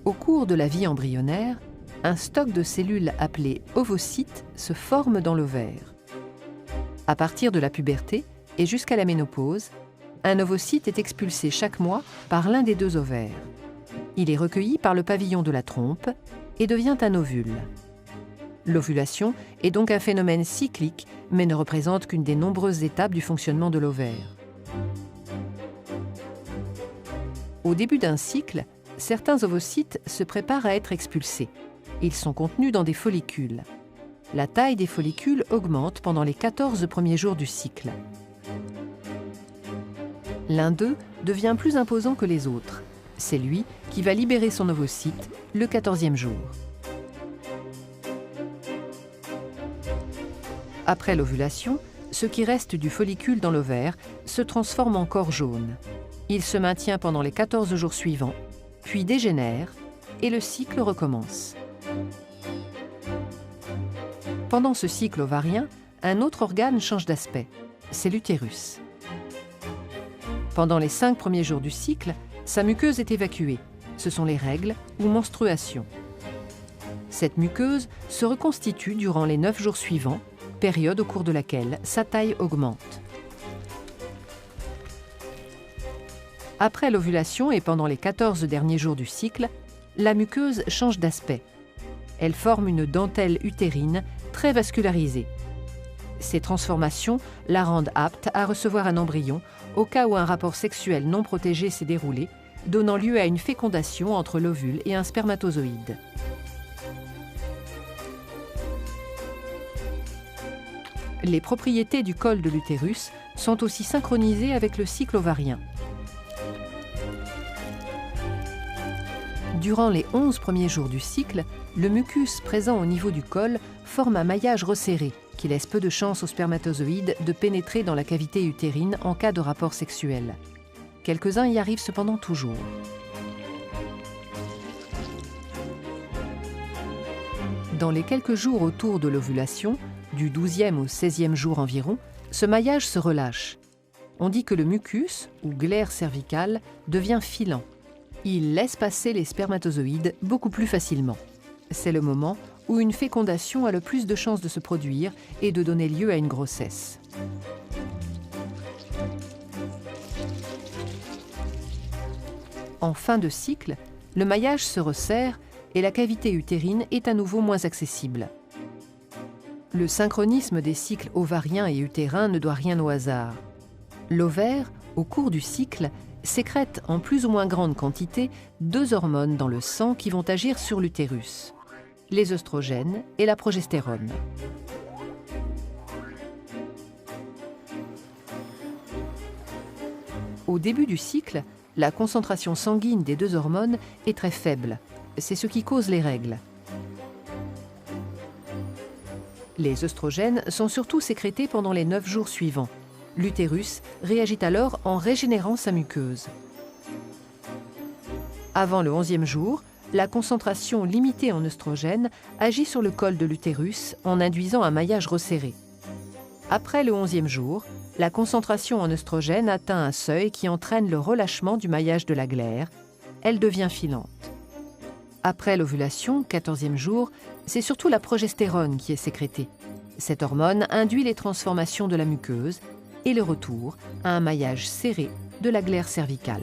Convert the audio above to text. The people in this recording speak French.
Au cours de la vie embryonnaire, un stock de cellules appelé ovocytes se forme dans l'ovaire. À partir de la puberté et jusqu'à la ménopause, un ovocyte est expulsé chaque mois par l'un des deux ovaires. Il est recueilli par le pavillon de la trompe et devient un ovule. L'ovulation est donc un phénomène cyclique, mais ne représente qu'une des nombreuses étapes du fonctionnement de l'ovaire. Au début d'un cycle, certains ovocytes se préparent à être expulsés. Ils sont contenus dans des follicules. La taille des follicules augmente pendant les 14 premiers jours du cycle. L'un d'eux devient plus imposant que les autres. C'est lui qui va libérer son ovocyte le 14e jour. Après l'ovulation, ce qui reste du follicule dans l'ovaire se transforme en corps jaune. Il se maintient pendant les 14 jours suivants, puis dégénère et le cycle recommence. Pendant ce cycle ovarien, un autre organe change d'aspect, c'est l'utérus. Pendant les 5 premiers jours du cycle, sa muqueuse est évacuée. Ce sont les règles ou menstruations. Cette muqueuse se reconstitue durant les 9 jours suivants, période au cours de laquelle sa taille augmente. Après l'ovulation et pendant les 14 derniers jours du cycle, la muqueuse change d'aspect. Elle forme une dentelle utérine très vascularisée. Ces transformations la rendent apte à recevoir un embryon au cas où un rapport sexuel non protégé s'est déroulé, donnant lieu à une fécondation entre l'ovule et un spermatozoïde. Les propriétés du col de l'utérus sont aussi synchronisées avec le cycle ovarien. Durant les 11 premiers jours du cycle, le mucus présent au niveau du col forme un maillage resserré qui laisse peu de chance aux spermatozoïdes de pénétrer dans la cavité utérine en cas de rapport sexuel. Quelques-uns y arrivent cependant toujours. Dans les quelques jours autour de l'ovulation, du 12e au 16e jour environ, ce maillage se relâche. On dit que le mucus, ou glaire cervicale, devient filant. Il laisse passer les spermatozoïdes beaucoup plus facilement. C'est le moment où une fécondation a le plus de chances de se produire et de donner lieu à une grossesse. En fin de cycle, le maillage se resserre et la cavité utérine est à nouveau moins accessible. Le synchronisme des cycles ovariens et utérins ne doit rien au hasard. L'ovaire, au cours du cycle, sécrète en plus ou moins grande quantité 2 hormones dans le sang qui vont agir sur l'utérus, les œstrogènes et la progestérone. Au début du cycle, la concentration sanguine des 2 hormones est très faible. C'est ce qui cause les règles. Les œstrogènes sont surtout sécrétés pendant les 9 jours suivants. L'utérus réagit alors en régénérant sa muqueuse. Avant le 11e jour, la concentration limitée en œstrogènes agit sur le col de l'utérus en induisant un maillage resserré. Après le 11e jour, la concentration en œstrogènes atteint un seuil qui entraîne le relâchement du maillage de la glaire. Elle devient filante. Après l'ovulation, 14e jour, c'est surtout la progestérone qui est sécrétée. Cette hormone induit les transformations de la muqueuse et le retour à un maillage serré de la glaire cervicale.